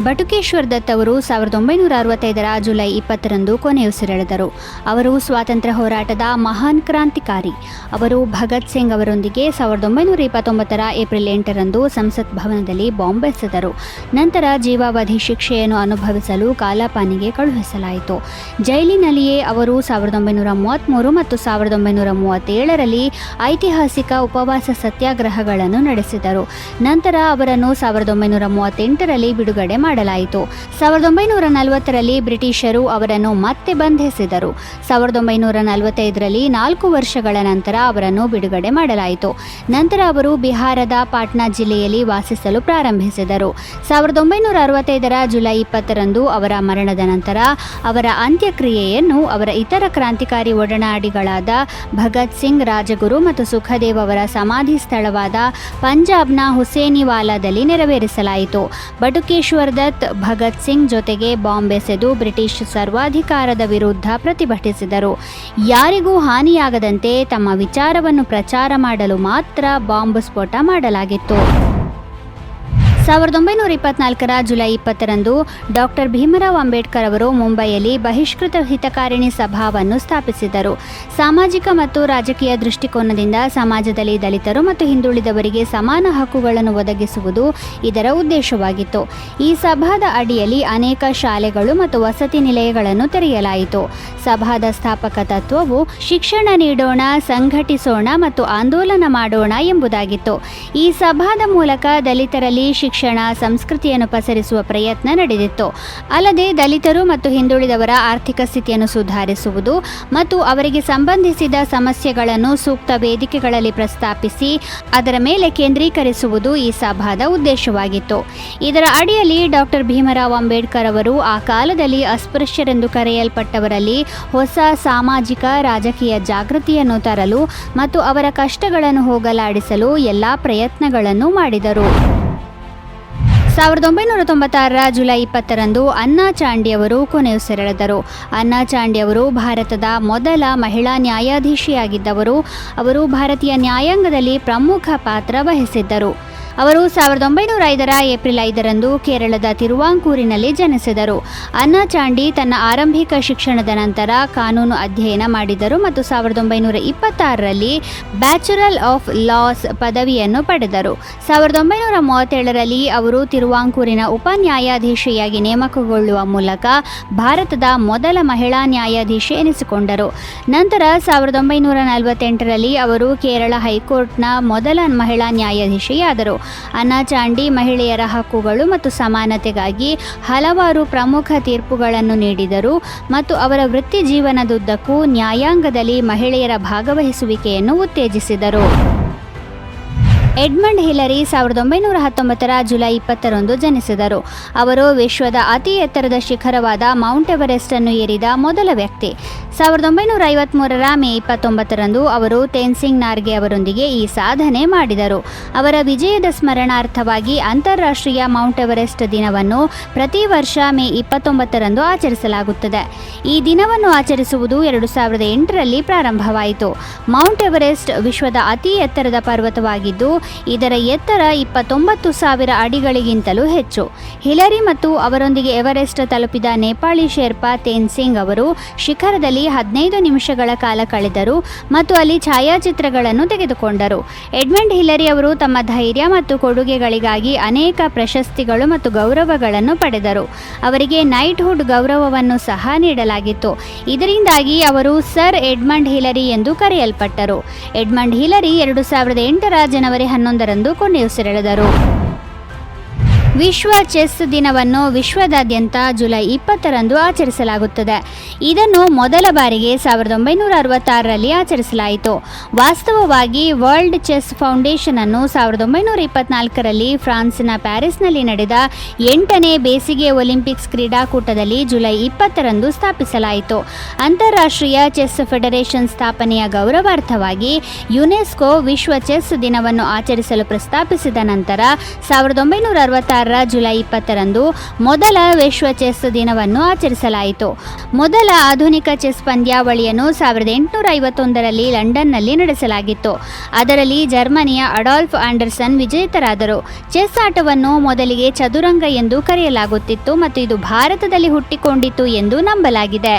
ಬಟುಕೇಶ್ವರ್ ದತ್ ಅವರು 1965ರ ಜುಲೈ 20ರಂದು ಕೊನೆಯುಸಿರೆಳೆದರು. ಅವರು ಸ್ವಾತಂತ್ರ್ಯ ಹೋರಾಟದ ಮಹಾನ್ ಕ್ರಾಂತಿಕಾರಿ. ಅವರು ಭಗತ್ ಸಿಂಗ್ ಅವರೊಂದಿಗೆ 1929ರ ಏಪ್ರಿಲ್ 8ರಂದು ಸಂಸತ್ ಭವನದಲ್ಲಿ ಬಾಂಬ್ ಎಸೆದರು. ನಂತರ ಜೀವಾವಧಿ ಶಿಕ್ಷೆಯನ್ನು ಅನುಭವಿಸಲು ಕಾಲಾಪಾನಿಗೆ ಕಳುಹಿಸಲಾಯಿತು. ಜೈಲಿನಲ್ಲಿಯೇ ಅವರು 1933 ಮತ್ತು 1937ರಲ್ಲಿ ಐತಿಹಾಸಿಕ ಉಪವಾಸ ಸತ್ಯಾಗ್ರಹಗಳನ್ನು ನಡೆಸಿದರು. ನಂತರ ಅವರನ್ನು 1938ರಲ್ಲಿ ಬಿಡುಗಡೆ ಮಾಡಲಾಯಿತು. 1940ರಲ್ಲಿ ಬ್ರಿಟಿಷರು ಅವರನ್ನು ಮತ್ತೆ ಬಂಧಿಸಿದರು. 1945ರಲ್ಲಿ 4 ವರ್ಷಗಳ ನಂತರ ಅವರನ್ನು ಬಿಡುಗಡೆ ಮಾಡಲಾಯಿತು. ನಂತರ ಅವರು ಬಿಹಾರದ ಪಾಟ್ನಾ ಜಿಲ್ಲೆಯಲ್ಲಿ ವಾಸಿಸಲು ಪ್ರಾರಂಭಿಸಿದರು. 1965ರ ಜುಲೈ 20ರಂದು ಅವರ ಮರಣದ ನಂತರ ಅವರ ಅಂತ್ಯಕ್ರಿಯೆಯನ್ನು ಅವರ ಇತರ ಕ್ರಾಂತಿಕಾರಿ ಒಡನಾಡಿಗಳಾದ ಭಗತ್ ಸಿಂಗ್, ರಾಜಗುರು ಮತ್ತು ಸುಖದೇವ್ ಅವರ ಸಮಾಧಿ ಸ್ಥಳವಾದ ಪಂಜಾಬ್ನ ಹುಸೇನಿವಾಲಾದಲ್ಲಿ ನೆರವೇರಿಸಲಾಯಿತು. ಬಟುಕೇಶ್ವರ್ ದತ್ ಭಗತ್ ಸಿಂಗ್ ಜೊತೆಗೆ ಬಾಂಬ್ ಎಸೆದು ಬ್ರಿಟಿಷ್ ಸರ್ವಾಧಿಕಾರದ ವಿರುದ್ಧ ಪ್ರತಿಭಟಿಸಿದರು. ಯಾರಿಗೂ ಹಾನಿಯಾಗದಂತೆ ತಮ್ಮ ವಿಚಾರವನ್ನು ಪ್ರಚಾರ ಮಾಡಲು ಮಾತ್ರ ಬಾಂಬ್ ಸ್ಫೋಟ ಮಾಡಲಾಗಿತ್ತು. 1924ರ ಜುಲೈ 20ರಂದು ಡಾಕ್ಟರ್ ಭೀಮರಾವ್ ಅಂಬೇಡ್ಕರ್ ಅವರು ಮುಂಬೈಯಲ್ಲಿ ಬಹಿಷ್ಕೃತ ಹಿತಕಾರಿಣಿ ಸಭಾವನ್ನು ಸ್ಥಾಪಿಸಿದರು. ಸಾಮಾಜಿಕ ಮತ್ತು ರಾಜಕೀಯ ದೃಷ್ಟಿಕೋನದಿಂದ ಸಮಾಜದಲ್ಲಿ ದಲಿತರು ಮತ್ತು ಹಿಂದುಳಿದವರಿಗೆ ಸಮಾನ ಹಕ್ಕುಗಳನ್ನು ಒದಗಿಸುವುದು ಇದರ ಉದ್ದೇಶವಾಗಿತ್ತು. ಈ ಸಭಾದ ಅಡಿಯಲ್ಲಿ ಅನೇಕ ಶಾಲೆಗಳು ಮತ್ತು ವಸತಿ ನಿಲಯಗಳನ್ನು ತೆರೆಯಲಾಯಿತು. ಸಭಾದ ಸ್ಥಾಪಕ ತತ್ವವು ಶಿಕ್ಷಣ ನೀಡೋಣ, ಸಂಘಟಿಸೋಣ ಮತ್ತು ಆಂದೋಲನ ಮಾಡೋಣ ಎಂಬುದಾಗಿತ್ತು. ಈ ಸಭಾದ ಮೂಲಕ ದಲಿತರಲ್ಲಿ ಶಿಕ್ಷಣ, ಸಂಸ್ಕೃತಿಯನ್ನು ಪಸರಿಸುವ ಪ್ರಯತ್ನ ನಡೆದಿತ್ತು. ಅಲ್ಲದೆ ದಲಿತರು ಮತ್ತು ಹಿಂದುಳಿದವರ ಆರ್ಥಿಕ ಸ್ಥಿತಿಯನ್ನು ಸುಧಾರಿಸುವುದು ಮತ್ತು ಅವರಿಗೆ ಸಂಬಂಧಿಸಿದ ಸಮಸ್ಯೆಗಳನ್ನು ಸೂಕ್ತ ವೇದಿಕೆಗಳಲ್ಲಿ ಪ್ರಸ್ತಾಪಿಸಿ ಅದರ ಮೇಲೆ ಕೇಂದ್ರೀಕರಿಸುವುದು ಈ ಸಭಾದ ಉದ್ದೇಶವಾಗಿತ್ತು. ಇದರ ಅಡಿಯಲ್ಲಿ ಡಾಕ್ಟರ್ ಭೀಮರಾವ್ ಅಂಬೇಡ್ಕರ್ ಅವರು ಆ ಕಾಲದಲ್ಲಿ ಅಸ್ಪೃಶ್ಯರೆಂದು ಕರೆಯಲ್ಪಟ್ಟವರಲ್ಲಿ ಹೊಸ ಸಾಮಾಜಿಕ ರಾಜಕೀಯ ಜಾಗೃತಿಯನ್ನು ತರಲು ಮತ್ತು ಅವರ ಕಷ್ಟಗಳನ್ನು ಹೋಗಲಾಡಿಸಲು ಎಲ್ಲ ಪ್ರಯತ್ನಗಳನ್ನು ಮಾಡಿದರು. 1996ರ ಜುಲೈ 20ರಂದು ಅನ್ನಾ ಚಾಂಡಿ ಅವರು ಕೊನೆಯುಸಿರೆಳೆದರು. ಅನ್ನಾ ಚಾಂಡಿ ಅವರು ಭಾರತದ ಮೊದಲ ಮಹಿಳಾ ನ್ಯಾಯಾಧೀಶಿಯಾಗಿದ್ದವರು. ಅವರು ಭಾರತೀಯ ನ್ಯಾಯಾಂಗದಲ್ಲಿ ಪ್ರಮುಖ ಪಾತ್ರ ವಹಿಸಿದ್ದರು. ಅವರು 1905ರ ಏಪ್ರಿಲ್ 5ರಂದು ಕೇರಳದ ತಿರುವಾಂಕೂರಿನಲ್ಲಿ ಜನಿಸಿದರು. ಅನ್ನಾ ಚಾಂಡಿ ತನ್ನ ಆರಂಭಿಕ ಶಿಕ್ಷಣದ ನಂತರ ಕಾನೂನು ಅಧ್ಯಯನ ಮಾಡಿದರು ಮತ್ತು 1926ರಲ್ಲಿ ಬ್ಯಾಚುಲರ್ ಆಫ್ ಲಾಸ್ ಪದವಿಯನ್ನು ಪಡೆದರು. 1937ರಲ್ಲಿ ಅವರು ತಿರುವಾಂಕೂರಿನ ಉಪ ನ್ಯಾಯಾಧೀಶೆಯಾಗಿ ನೇಮಕಗೊಳ್ಳುವ ಮೂಲಕ ಭಾರತದ ಮೊದಲ ಮಹಿಳಾ ನ್ಯಾಯಾಧೀಶೆ ಎನಿಸಿಕೊಂಡರು. ನಂತರ 1948ರಲ್ಲಿ ಅವರು ಕೇರಳ ಹೈಕೋರ್ಟ್ನ ಮೊದಲ ಮಹಿಳಾ ನ್ಯಾಯಾಧೀಶೆಯಾದರು. ಅನ್ನಾ ಚಾಂಡಿ ಮಹಿಳೆಯರ ಹಕ್ಕುಗಳು ಮತ್ತು ಸಮಾನತೆಗಾಗಿ ಹಲವಾರು ಪ್ರಮುಖ ತೀರ್ಪುಗಳನ್ನು ನೀಡಿದರು ಮತ್ತು ಅವರ ವೃತ್ತಿ ಜೀವನದುದ್ದಕ್ಕೂ ನ್ಯಾಯಾಂಗದಲ್ಲಿ ಮಹಿಳೆಯರ ಭಾಗವಹಿಸುವಿಕೆಯನ್ನು ಉತ್ತೇಜಿಸಿದರು. ಎಡ್ಮಂಡ್ ಹಿಲರಿ 1919ರ ಜುಲೈ 20ರಂದು ಜನಿಸಿದರು. ಅವರು ವಿಶ್ವದ ಅತಿ ಎತ್ತರದ ಶಿಖರವಾದ ಮೌಂಟ್ ಎವರೆಸ್ಟ್ ಅನ್ನು ಏರಿದ ಮೊದಲ ವ್ಯಕ್ತಿ. 1953ರ ಮೇ 29ರಂದು ಅವರು ತೇನ್ಸಿಂಗ್ ನಾರ್ಗೆ ಅವರೊಂದಿಗೆ ಈ ಸಾಧನೆ ಮಾಡಿದರು. ಅವರ ವಿಜಯದ ಸ್ಮರಣಾರ್ಥವಾಗಿ ಅಂತಾರಾಷ್ಟ್ರೀಯ ಮೌಂಟ್ ಎವರೆಸ್ಟ್ ದಿನವನ್ನು ಪ್ರತಿ ವರ್ಷ ಮೇ 29ರಂದು ಆಚರಿಸಲಾಗುತ್ತದೆ. ಈ ದಿನವನ್ನು ಆಚರಿಸುವುದು 2008ರಲ್ಲಿ ಪ್ರಾರಂಭವಾಯಿತು. ಮೌಂಟ್ ಎವರೆಸ್ಟ್ ವಿಶ್ವದ ಅತಿ ಎತ್ತರದ ಪರ್ವತವಾಗಿದ್ದು ಇದರ ಎತ್ತರ 29,000 ಅಡಿಗಳಿಗಿಂತಲೂ ಹೆಚ್ಚು. ಹಿಲರಿ ಮತ್ತು ಅವರೊಂದಿಗೆ ಎವರೆಸ್ಟ್ ತಲುಪಿದ ನೇಪಾಳಿ ಶೆರ್ಪಾ ತೇನ್ಸಿಂಗ್ ಅವರು ಶಿಖರದಲ್ಲಿ 15 ನಿಮಿಷಗಳ ಕಾಲ ಕಳೆದರು ಮತ್ತು ಅಲ್ಲಿ ಛಾಯಾಚಿತ್ರಗಳನ್ನು ತೆಗೆದುಕೊಂಡರು. ಎಡ್ಮಂಡ್ ಹಿಲರಿ ಅವರು ತಮ್ಮ ಧೈರ್ಯ ಮತ್ತು ಕೊಡುಗೆಗಳಿಗಾಗಿ ಅನೇಕ ಪ್ರಶಸ್ತಿಗಳು ಮತ್ತು ಗೌರವಗಳನ್ನು ಪಡೆದರು. ಅವರಿಗೆ ನೈಟ್ಹುಡ್ ಗೌರವವನ್ನು ಸಹ ನೀಡಲಾಗಿತ್ತು. ಇದರಿಂದಾಗಿ ಅವರು ಸರ್ ಎಡ್ಮಂಡ್ ಹಿಲರಿ ಎಂದು ಕರೆಯಲ್ಪಟ್ಟರು. ಎಡ್ಮಂಡ್ ಹಿಲರಿ 2008ರ ಜನವರಿ 11ರಂದು ಕೊನೆಯುಸಿರೆಳೆದರು. ವಿಶ್ವ ಚೆಸ್ ದಿನವನ್ನು ವಿಶ್ವದಾದ್ಯಂತ ಜುಲೈ 20ರಂದು ಆಚರಿಸಲಾಗುತ್ತದೆ. ಇದನ್ನು ಮೊದಲ ಬಾರಿಗೆ 1966ರಲ್ಲಿ ಆಚರಿಸಲಾಯಿತು. ವಾಸ್ತವವಾಗಿ ವರ್ಲ್ಡ್ ಚೆಸ್ ಫೌಂಡೇಶನ್ ಅನ್ನು 1924ರಲ್ಲಿ ಫ್ರಾನ್ಸ್ನ ಪ್ಯಾರಿಸ್ನಲ್ಲಿ ನಡೆದ 8ನೇ ಬೇಸಿಗೆ ಒಲಿಂಪಿಕ್ಸ್ ಕ್ರೀಡಾಕೂಟದಲ್ಲಿ ಜುಲೈ 20ರಂದು ಸ್ಥಾಪಿಸಲಾಯಿತು. ಅಂತಾರಾಷ್ಟ್ರೀಯ ಚೆಸ್ ಫೆಡರೇಷನ್ ಸ್ಥಾಪನೆಯ ಗೌರವಾರ್ಥವಾಗಿ ಯುನೆಸ್ಕೋ ವಿಶ್ವ ಚೆಸ್ ದಿನವನ್ನು ಆಚರಿಸಲು ಪ್ರಸ್ತಾಪಿಸಿದ ನಂತರ 1966 2006 ಜುಲೈ 20ರಂದು ಮೊದಲ ವಿಶ್ವ ಚೆಸ್ ದಿನವನ್ನು ಆಚರಿಸಲಾಯಿತು. ಮೊದಲ ಆಧುನಿಕ ಚೆಸ್ ಪಂದ್ಯಾವಳಿಯನ್ನು 1851ರಲ್ಲಿ ಲಂಡನ್ನಲ್ಲಿ ನಡೆಸಲಾಗಿತ್ತು. ಅದರಲ್ಲಿ ಜರ್ಮನಿಯ ಅಡಾಲ್ಫ್ ಆಂಡರ್ಸನ್ ವಿಜೇತರಾದರು. ಚೆಸ್ ಆಟವನ್ನು ಮೊದಲಿಗೆ ಚದುರಂಗ ಎಂದು ಕರೆಯಲಾಗುತ್ತಿತ್ತು ಮತ್ತು ಇದು ಭಾರತದಲ್ಲಿ ಹುಟ್ಟಿಕೊಂಡಿತು ಎಂದು ನಂಬಲಾಗಿದೆ.